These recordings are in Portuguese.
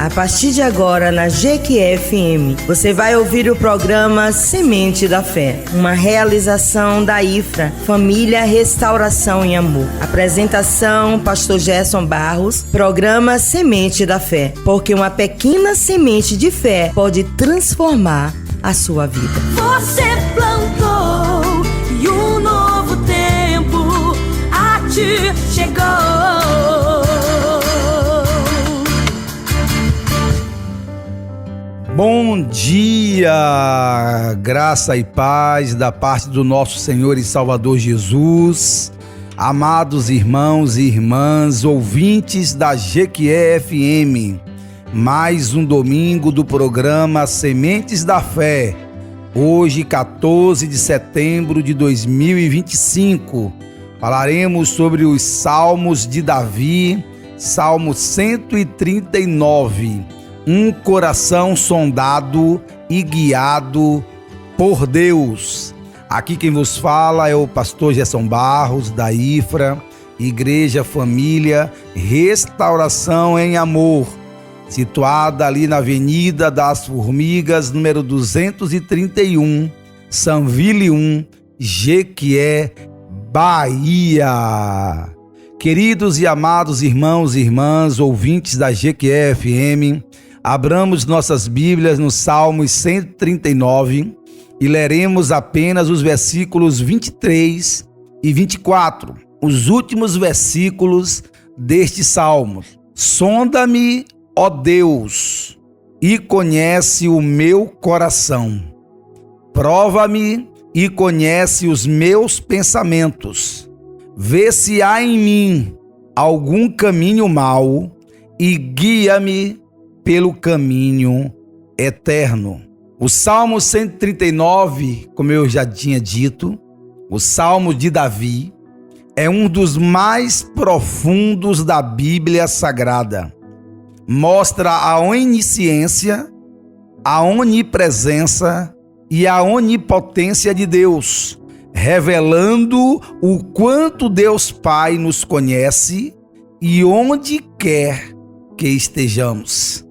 A partir de agora, na Jequié-FM, você vai ouvir o programa Semente da Fé, uma realização da IFRA, Família, Restauração e Amor. Apresentação, Pastor Gerson Barros, programa Semente da Fé, porque uma pequena semente de fé pode transformar a sua vida. Você plantou e um novo tempo a ti chegou. Bom dia, graça e paz da parte do nosso Senhor e Salvador Jesus, amados irmãos e irmãs, ouvintes da Jequié-FM, mais um domingo do programa Sementes da Fé, hoje 14 de setembro de 2025, falaremos sobre os Salmos de Davi, Salmo 139, um coração sondado e guiado por Deus. Aqui quem vos fala é o pastor Gerson Barros, da IFRA, Igreja Família, Restauração em Amor, situada ali na Avenida das Formigas, número 231, Sanville 1, Jequié, Bahia. Queridos e amados irmãos e irmãs, ouvintes da Jequié-FM, abramos nossas Bíblias no Salmos 139 e leremos apenas os versículos 23 e 24, os últimos versículos deste Salmo. Sonda-me, ó Deus, e conhece o meu coração. Prova-me e conhece os meus pensamentos. Vê se há em mim algum caminho mau e guia-me pelo caminho eterno. O Salmo 139, como eu já tinha dito, o Salmo de Davi, é um dos mais profundos da Bíblia Sagrada. Mostra a onisciência, a onipresença e a onipotência de Deus, revelando o quanto Deus Pai nos conhece e onde quer que estejamos.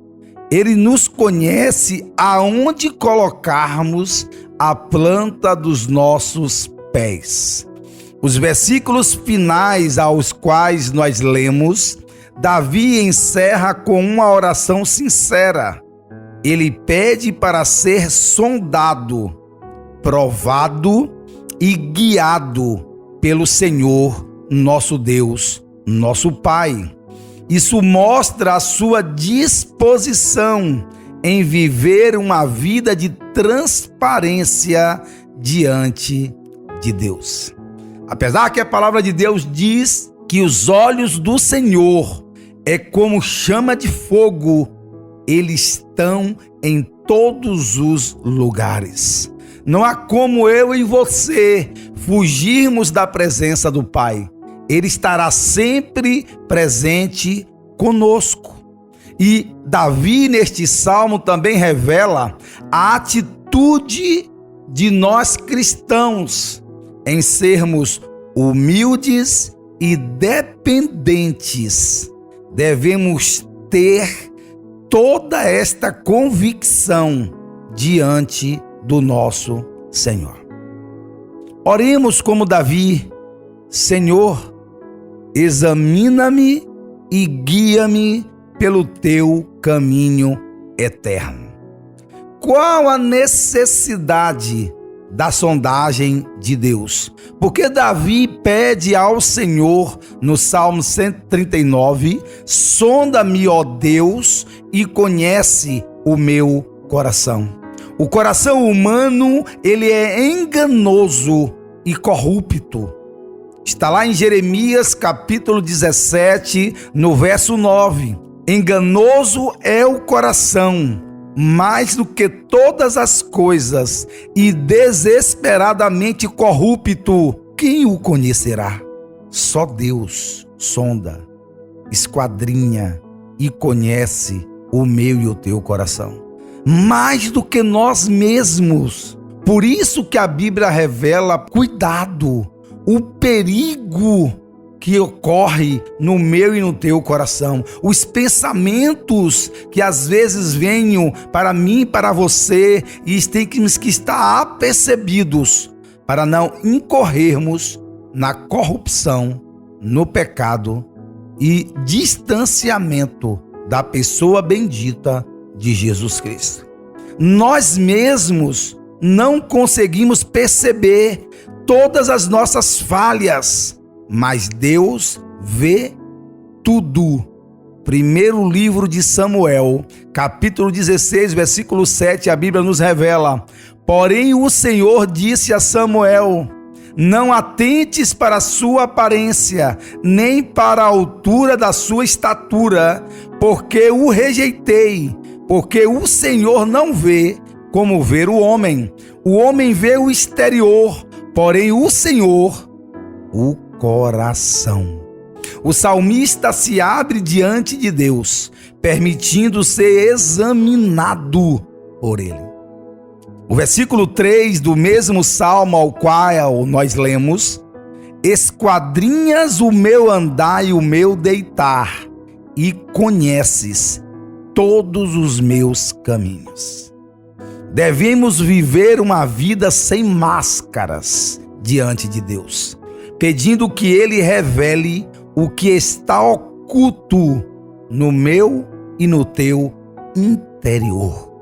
Ele nos conhece aonde colocarmos a planta dos nossos pés. Os versículos finais aos quais nós lemos, Davi encerra com uma oração sincera. Ele pede para ser sondado, provado e guiado pelo Senhor, nosso Deus, nosso Pai. Isso mostra a sua disposição em viver uma vida de transparência diante de Deus. Apesar que a palavra de Deus diz que os olhos do Senhor é como chama de fogo, eles estão em todos os lugares. Não há como eu e você fugirmos da presença do Pai. Ele estará sempre presente conosco. E Davi, neste salmo, também revela a atitude de nós cristãos em sermos humildes e dependentes. Devemos ter toda esta convicção diante do nosso Senhor. Oremos como Davi: Senhor, examina-me e guia-me pelo teu caminho eterno. Qual a necessidade da sondagem de Deus? Porque Davi pede ao Senhor no Salmo 139, sonda-me, ó Deus, e conhece o meu coração. O coração humano, ele é enganoso e corrupto. Está lá em Jeremias capítulo 17, no verso 9. Enganoso é o coração, mais do que todas as coisas, e desesperadamente corrupto. Quem o conhecerá? Só Deus sonda, esquadrinha e conhece o meu e o teu coração, mais do que nós mesmos. Por isso que a Bíblia revela cuidado, o perigo que ocorre no meu e no teu coração, os pensamentos que às vezes venham para mim e para você, e temos que estar apercebidos para não incorrermos na corrupção, no pecado e distanciamento da pessoa bendita de Jesus Cristo. Nós mesmos não conseguimos perceber todas as nossas falhas, mas Deus vê tudo. Primeiro livro de Samuel, capítulo 16, versículo 7, a Bíblia nos revela: porém o Senhor disse a Samuel: não atentes para a sua aparência, nem para a altura da sua estatura, porque o rejeitei, porque o Senhor não vê como vê o homem. O homem vê o exterior, porém o Senhor, o coração. O salmista se abre diante de Deus, permitindo ser examinado por ele. O versículo 3 do mesmo salmo ao qual nós lemos: esquadrinhas o meu andar e o meu deitar, e conheces todos os meus caminhos. Devemos viver uma vida sem máscaras diante de Deus, pedindo que Ele revele o que está oculto no meu e no teu interior.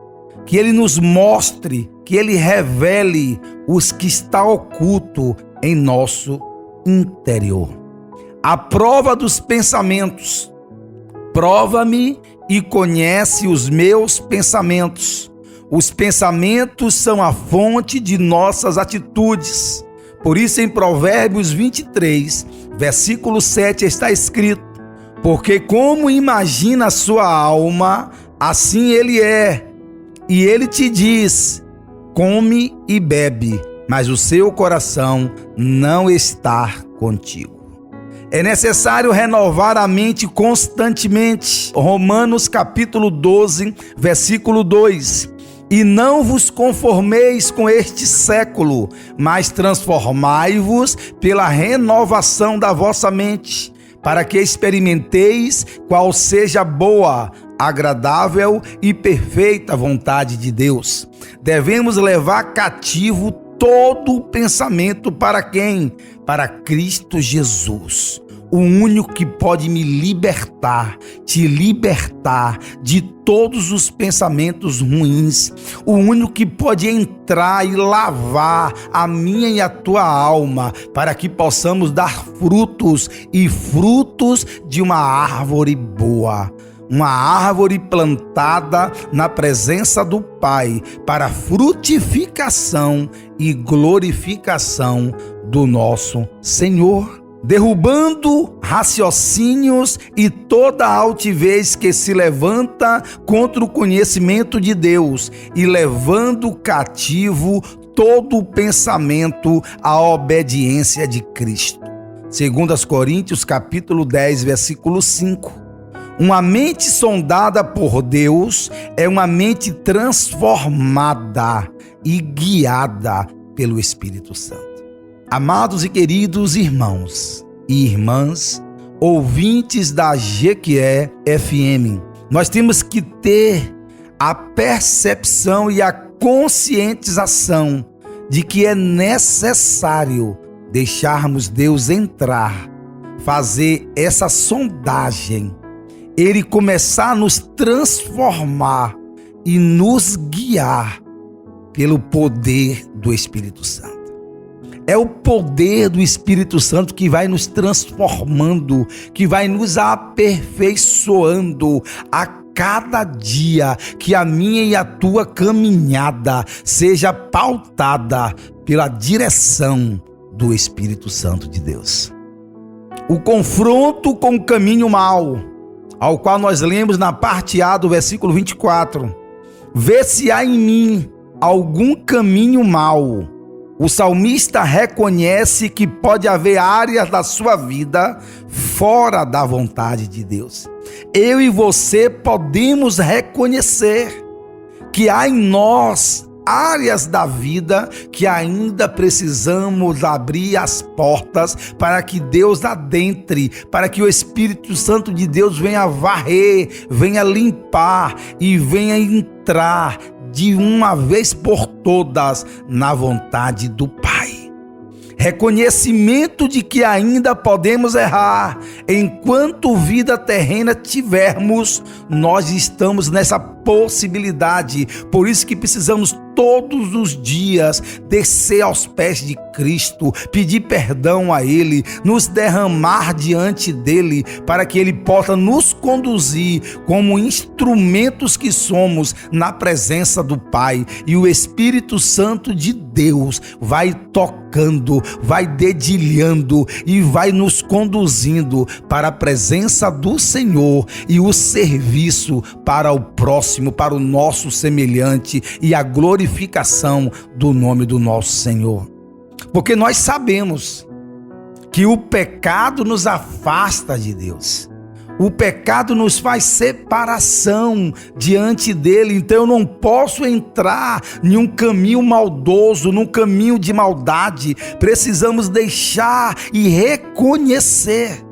Que Ele nos mostre, que Ele revele os que está oculto em nosso interior. A prova dos pensamentos. Prova-me e conhece os meus pensamentos. Os pensamentos são a fonte de nossas atitudes. Por isso, em Provérbios 23, versículo 7, está escrito: porque como imagina a sua alma, assim ele é. E ele te diz: come e bebe, mas o seu coração não está contigo. É necessário renovar a mente constantemente. Romanos capítulo 12, versículo 2. E não vos conformeis com este século, mas transformai-vos pela renovação da vossa mente, para que experimenteis qual seja a boa, agradável e perfeita vontade de Deus. Devemos levar cativo todo o pensamento para quem? Para Cristo Jesus. O único que pode me libertar, te libertar de todos os pensamentos ruins. O único que pode entrar e lavar a minha e a tua alma, para que possamos dar frutos, e frutos de uma árvore boa. Uma árvore plantada na presença do Pai, para frutificação e glorificação do nosso Senhor. Derrubando raciocínios e toda altivez que se levanta contra o conhecimento de Deus, e levando cativo todo o pensamento à obediência de Cristo. 2 Coríntios capítulo 10, versículo 5. Uma mente sondada por Deus é uma mente transformada e guiada pelo Espírito Santo. Amados e queridos irmãos e irmãs, ouvintes da Jequié FM, nós temos que ter a percepção e a conscientização de que é necessário deixarmos Deus entrar, fazer essa sondagem, Ele começar a nos transformar e nos guiar pelo poder do Espírito Santo. É o poder do Espírito Santo que vai nos transformando, que vai nos aperfeiçoando a cada dia, que a minha e a tua caminhada seja pautada pela direção do Espírito Santo de Deus. O confronto com o caminho mau, ao qual nós lemos na parte A do versículo 24. Vê se há em mim algum caminho mau. O salmista reconhece que pode haver áreas da sua vida fora da vontade de Deus. Eu e você podemos reconhecer que há em nós áreas da vida que ainda precisamos abrir as portas para que Deus adentre, para que o Espírito Santo de Deus venha varrer, venha limpar e venha entrar de uma vez por todas na vontade do Pai. Reconhecimento de que ainda podemos errar. Enquanto vida terrena tivermos, nós estamos nessa possibilidade. Por isso que precisamos todos os dias descer aos pés de Cristo, pedir perdão a Ele, nos derramar diante dEle, para que Ele possa nos conduzir como instrumentos que somos na presença do Pai. E o Espírito Santo de Deus vai tocando, vai dedilhando e vai nos conduzindo para a presença do Senhor e o serviço para o próximo, para o nosso semelhante e a glorificação do nome do nosso Senhor. Porque nós sabemos que o pecado nos afasta de Deus. O pecado nos faz separação diante dele. Então eu não posso entrar em um caminho maldoso, num caminho de maldade. Precisamos deixar e reconhecer.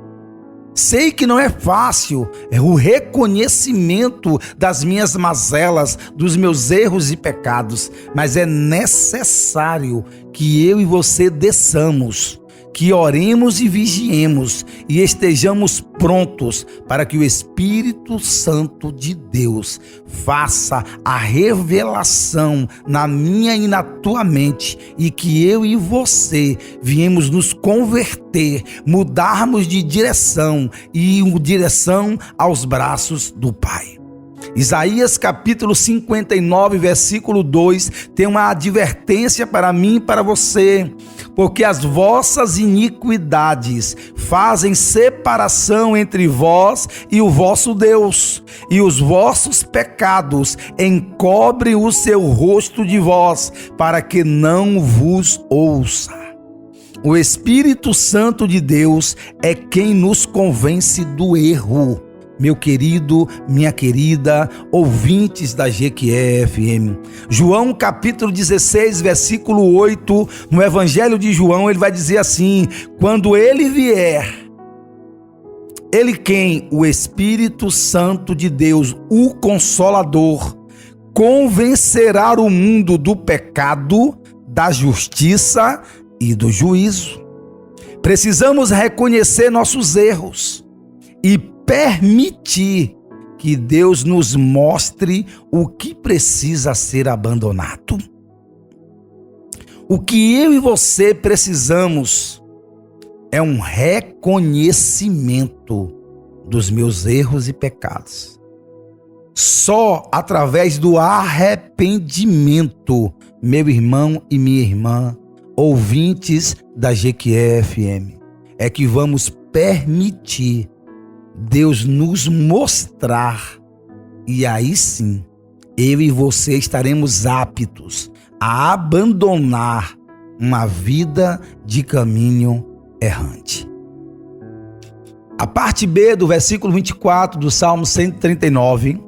Sei que não é fácil, é o reconhecimento das minhas mazelas, dos meus erros e pecados, mas é necessário que eu e você desçamos, que oremos e vigiemos e estejamos prontos para que o Espírito Santo de Deus faça a revelação na minha e na tua mente e que eu e você viemos nos converter, mudarmos de direção e direção aos braços do Pai. Isaías capítulo 59, versículo 2, tem uma advertência para mim e para você. Porque as vossas iniquidades fazem separação entre vós e o vosso Deus, e os vossos pecados encobrem o seu rosto de vós, para que não vos ouça. O Espírito Santo de Deus é quem nos convence do erro. Meu querido, minha querida, ouvintes da GQE-FM. João capítulo 16, versículo 8, no Evangelho de João, ele vai dizer assim: quando ele vier, ele quem? O Espírito Santo de Deus, o Consolador, convencerá o mundo do pecado, da justiça e do juízo. Precisamos reconhecer nossos erros e permitir que Deus nos mostre o que precisa ser abandonado. O que eu e você precisamos é um reconhecimento dos meus erros e pecados. Só através do arrependimento, meu irmão e minha irmã, ouvintes da GQE-FM, é que vamos permitir Deus nos mostrar, e aí sim, eu e você estaremos aptos a abandonar uma vida de caminho errante. A parte B do versículo 24 do Salmo 139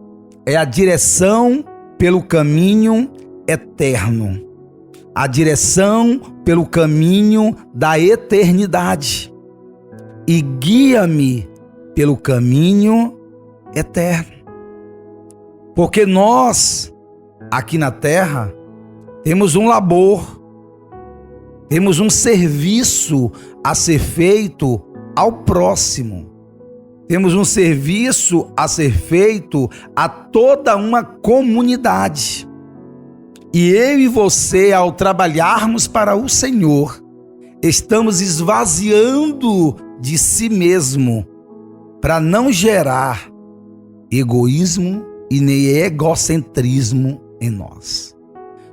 é a direção pelo caminho eterno, a direção pelo caminho da eternidade, e guia-me pelo caminho eterno. Porque nós, aqui na terra, temos um labor, temos um serviço a ser feito ao próximo. Temos um serviço a ser feito a toda uma comunidade. E eu e você, ao trabalharmos para o Senhor, estamos esvaziando de si mesmo, para não gerar egoísmo e nem egocentrismo em nós.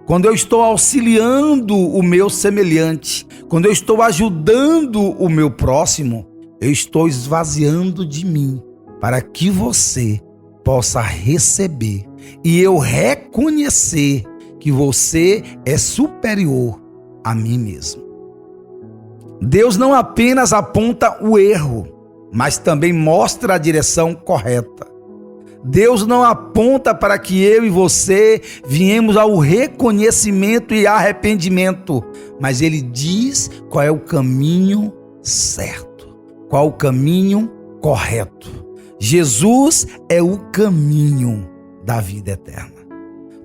Quando eu estou auxiliando o meu semelhante, quando eu estou ajudando o meu próximo, eu estou esvaziando de mim, para que você possa receber e eu reconhecer que você é superior a mim mesmo. Deus não apenas aponta o erro, mas também mostra a direção correta. Deus não aponta para que eu e você viemos ao reconhecimento e arrependimento, mas Ele diz qual é o caminho certo, qual o caminho correto. Jesus é o caminho da vida eterna.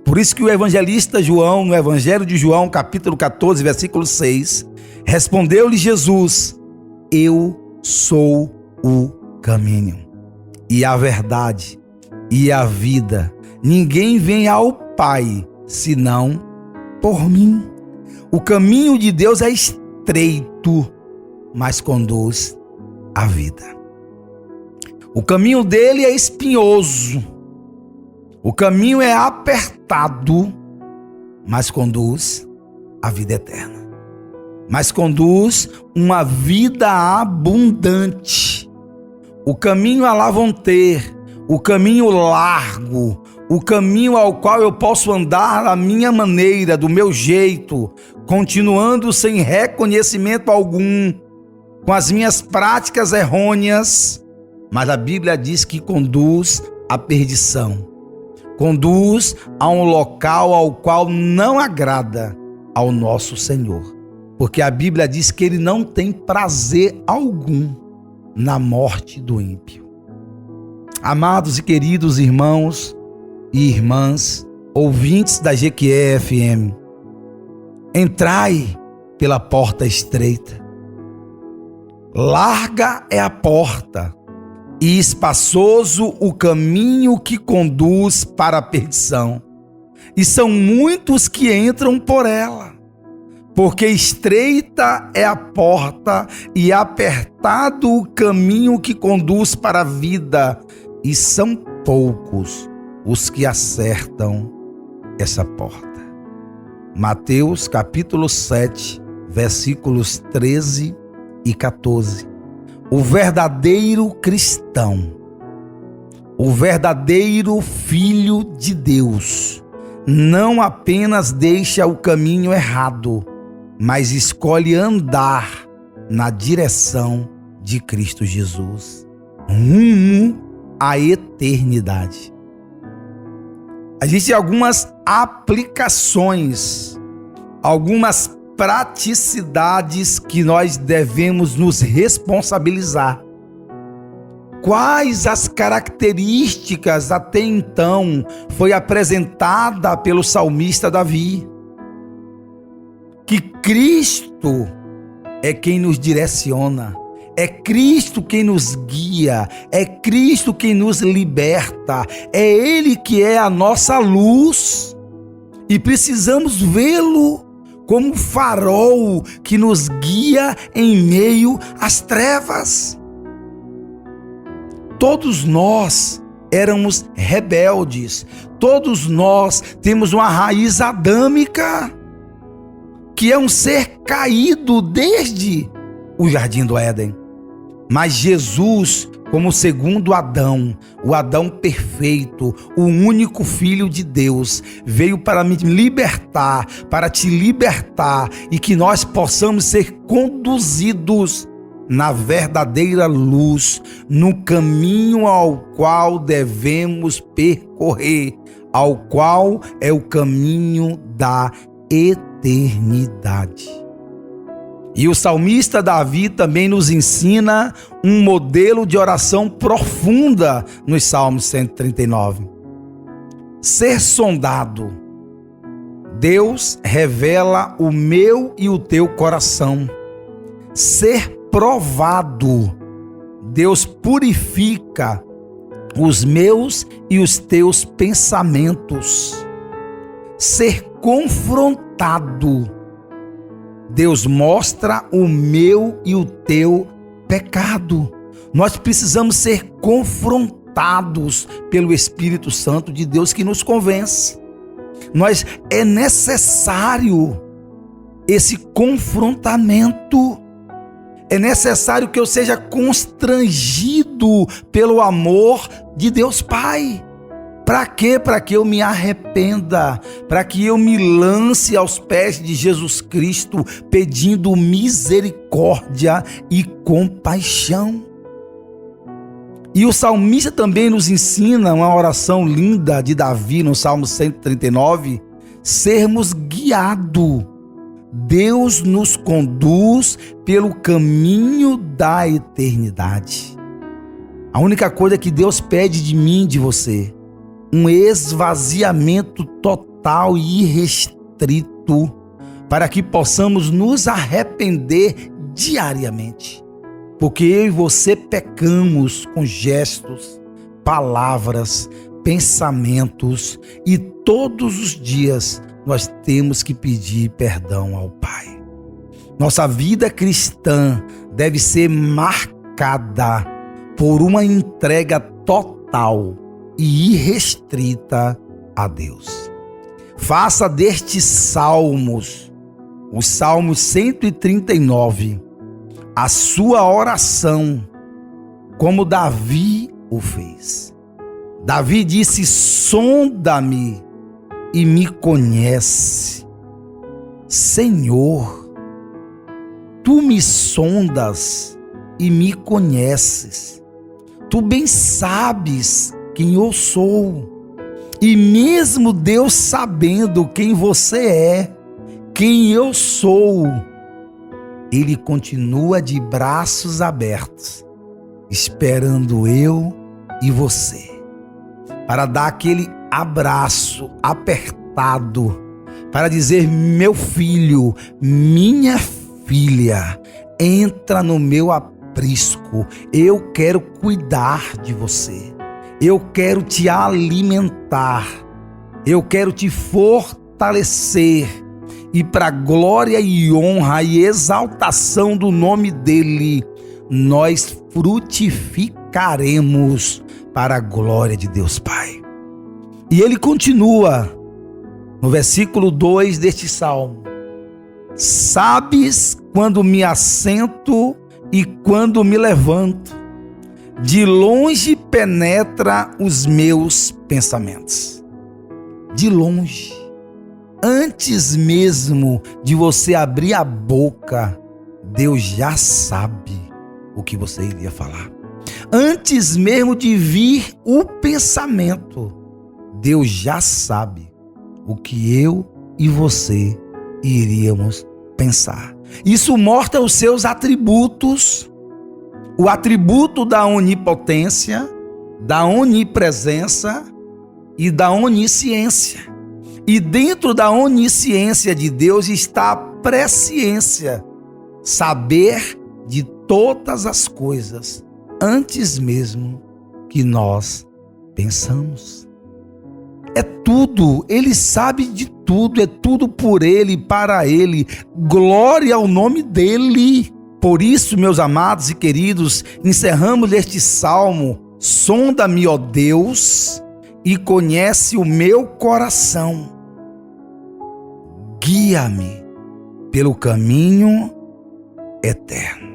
Por isso que o evangelista João, no Evangelho de João, capítulo 14, versículo 6, respondeu-lhe Jesus: eu sou o caminho e a verdade e a vida. Ninguém vem ao Pai senão por mim. O caminho de Deus é estreito, mas conduz à vida. O caminho dele é espinhoso. O caminho é apertado, mas conduz à vida eterna. Mas conduz uma vida abundante. O caminho a lá vão ter, o caminho largo, o caminho ao qual eu posso andar da minha maneira, do meu jeito, continuando sem reconhecimento algum, com as minhas práticas errôneas, mas a Bíblia diz que conduz à perdição, conduz a um local ao qual não agrada ao nosso Senhor, porque a Bíblia diz que Ele não tem prazer algum na morte do ímpio. Amados e queridos irmãos e irmãs, ouvintes da JQE-FM, entrai pela porta estreita. Larga é a porta e espaçoso o caminho que conduz para a perdição, e são muitos que entram por ela. Porque estreita é a porta e apertado o caminho que conduz para a vida, e são poucos os que acertam essa porta. Mateus capítulo 7, versículos 13 e 14. O verdadeiro cristão, o verdadeiro filho de Deus, não apenas deixa o caminho errado, mas escolhe andar na direção de Cristo Jesus, rumo à eternidade. Existem algumas aplicações, algumas praticidades que nós devemos nos responsabilizar. Quais as características até então foi apresentada pelo salmista Davi? Que Cristo é quem nos direciona, é Cristo quem nos guia, é Cristo quem nos liberta, é Ele que é a nossa luz, e precisamos vê-lo como farol que nos guia em meio às trevas. Todos nós éramos rebeldes, todos nós temos uma raiz adâmica, que é um ser caído desde o Jardim do Éden. Mas Jesus, como o segundo Adão, o Adão perfeito, o único Filho de Deus, veio para me libertar, para te libertar, e que nós possamos ser conduzidos na verdadeira luz, no caminho ao qual devemos percorrer, ao qual é o caminho da eternidade. E o salmista Davi também nos ensina um modelo de oração profunda nos Salmos 139. Ser sondado. Deus revela o meu e o teu coração. Ser provado. Deus purifica os meus e os teus pensamentos. Ser confrontado. Deus mostra o meu e o teu pecado. Nós precisamos ser confrontados pelo Espírito Santo de Deus que nos convence. É necessário esse confrontamento. É necessário que eu seja constrangido pelo amor de Deus Pai. Para quê? Para que eu me arrependa, para que eu me lance aos pés de Jesus Cristo, pedindo misericórdia e compaixão. E o salmista também nos ensina uma oração linda de Davi no Salmo 139, sermos guiados. Deus nos conduz pelo caminho da eternidade. A única coisa que Deus pede de mim e de você, um esvaziamento total e irrestrito, para que possamos nos arrepender diariamente. Porque eu e você pecamos com gestos, palavras, pensamentos, e todos os dias nós temos que pedir perdão ao Pai. Nossa vida cristã deve ser marcada por uma entrega total e irrestrita a Deus. Faça destes salmos, os Salmos 139, a sua oração, como Davi o fez. Davi disse: sonda-me e me conhece. Senhor, tu me sondas e me conheces. Tu bem sabes quem eu sou. E mesmo Deus sabendo quem você é, quem eu sou, Ele continua de braços abertos, esperando eu e você, para dar aquele abraço apertado, para dizer: meu filho, minha filha, entra no meu aprisco, eu quero cuidar de você, eu quero te alimentar, eu quero te fortalecer, e para glória e honra e exaltação do nome dele, nós frutificaremos para a glória de Deus Pai. E ele continua no versículo 2 deste salmo: sabes quando me assento e quando me levanto, de longe penetra os meus pensamentos. De longe, antes mesmo de você abrir a boca, Deus já sabe o que você iria falar. Antes mesmo de vir o pensamento, Deus já sabe o que eu e você iríamos pensar. Isso mostra os seus atributos, o atributo da onipotência, da onipresença e da onisciência. E dentro da onisciência de Deus está a presciência, saber de todas as coisas antes mesmo que nós pensamos. É tudo, Ele sabe de tudo, é tudo por Ele, para Ele, glória ao nome dEle. Por isso, meus amados e queridos, encerramos este salmo: sonda-me, ó Deus, e conhece o meu coração. Guia-me pelo caminho eterno.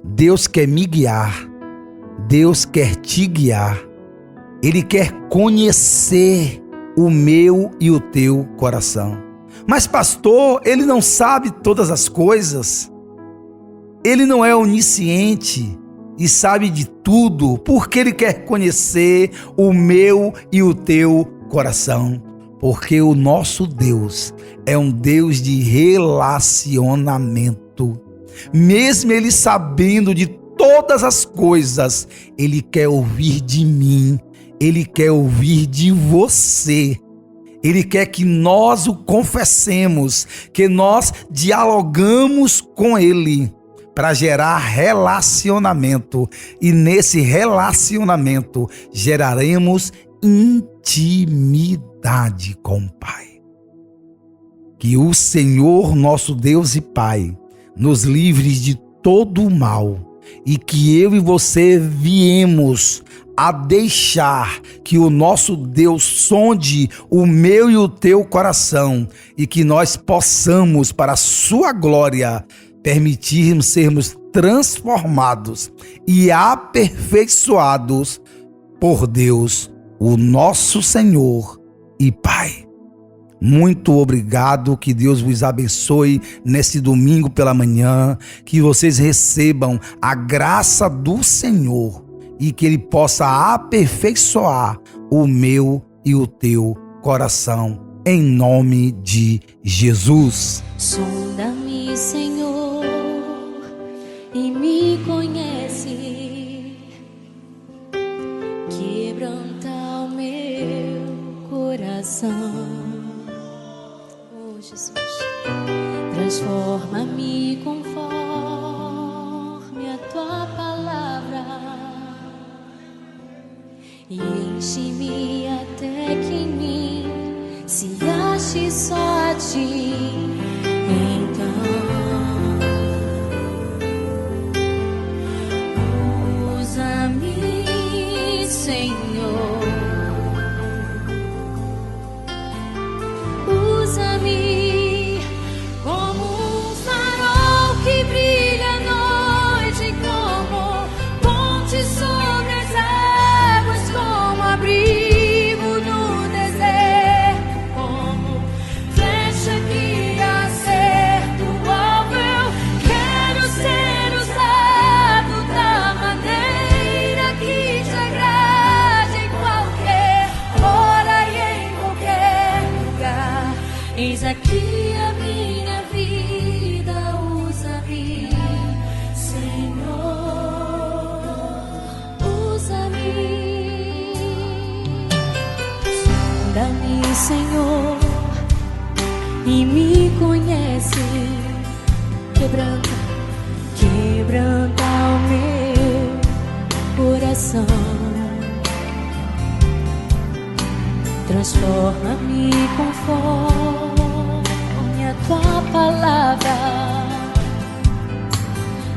Deus quer me guiar, Deus quer te guiar, Ele quer conhecer o meu e o teu coração. Mas pastor, Ele não sabe todas as coisas, Ele não é onisciente e sabe de tudo, porque Ele quer conhecer o meu e o teu coração. Porque o nosso Deus é um Deus de relacionamento. Mesmo Ele sabendo de todas as coisas, Ele quer ouvir de mim, Ele quer ouvir de você. Ele quer que nós o confessemos, que nós dialogamos com Ele para gerar relacionamento. E nesse relacionamento geraremos intimidade com o Pai. Que o Senhor, nosso Deus e Pai, nos livre de todo o mal, e que eu e você viemos a deixar que o nosso Deus sonde o meu e o teu coração, e que nós possamos, para a sua glória, permitirmos sermos transformados e aperfeiçoados por Deus, o nosso Senhor e Pai. Muito obrigado, que Deus vos abençoe nesse domingo pela manhã, que vocês recebam a graça do Senhor e que Ele possa aperfeiçoar o meu e o teu coração, em nome de Jesus. Sonda-me, Senhor, e me conhece, quebranta o meu coração. Oh, Jesus, transforma-me conforme a tua palavra e enche-me até que em mim se ache só a ti. Então usa-me, Senhor, usa-me como um farol que brilha à noite, como ponte sobre as águas, como abrigo no deserto, como flecha que acerta o alvo. Eu quero ser usado da maneira que te agrade, em qualquer hora e em qualquer lugar. Eis aqui a minha vida, usa-me, Senhor, usa-me. Sonda-me, Senhor, e me conhece, quebranta o meu coração. Transforma-me conforme a tua palavra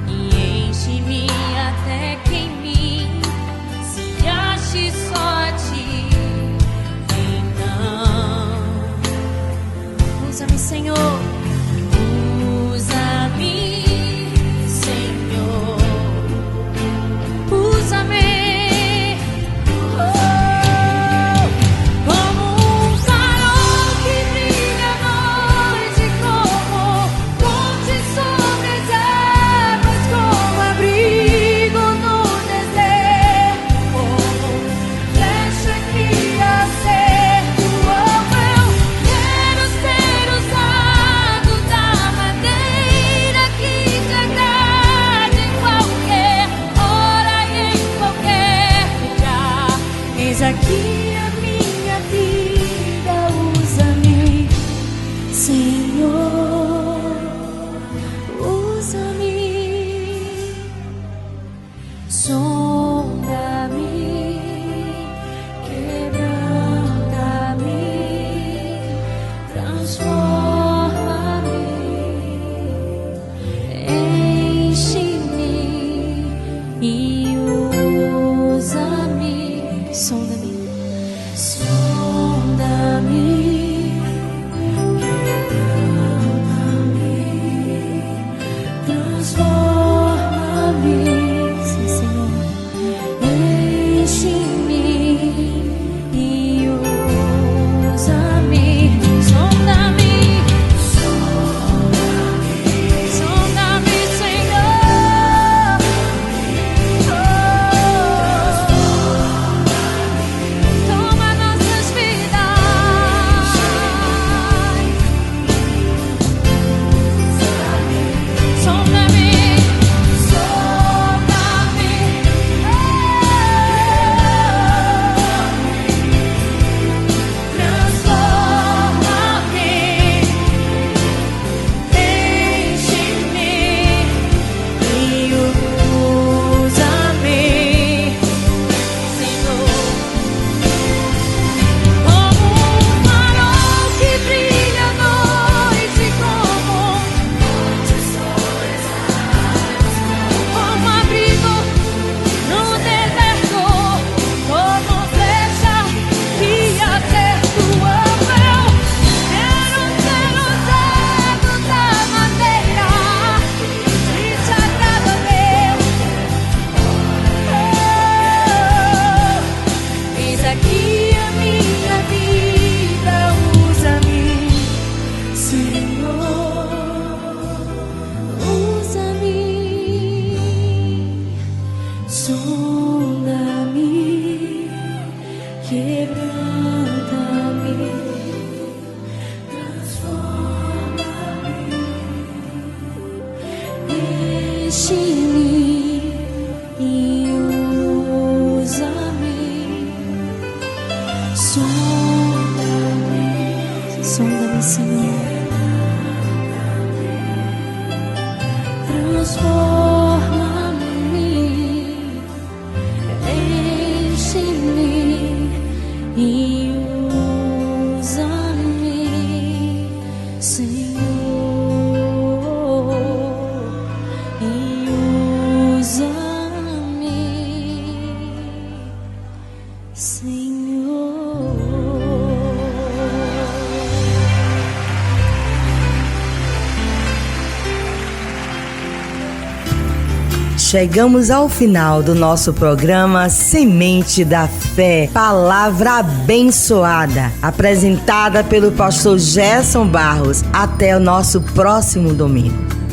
e enche-me até que em mim se ache só a ti. Então usa-me, Senhor, usa-me, Senhor, usa-me. Como um farol que brilha à noite, como ponte sobre as águas, como abrigo no deserto, como flecha que acerta o alvo. Eu quero ser usado da maneira que te agrade, em qualquer hora e em qualquer lugar. Eis aqui a minha vida, usa-me, Senhor, usa-me. Sonda-me, quebranta-me, transforma-me, enche-me e usa-me. Sonda-me, sonda-me, quebranta-me, transforma-me, sim, Senhor, enche-me e usa-me. Sonda-me, sonda-me, Senhor. Toma nossas Sonda-me, Senhor. Transforma-me, enche-me e usa-me, Senhor, e usa-me, Senhor. Chegamos ao final do nosso programa Semente da Fé, palavra abençoada, apresentada pelo pastor Gerson Barros. Até o nosso próximo domingo.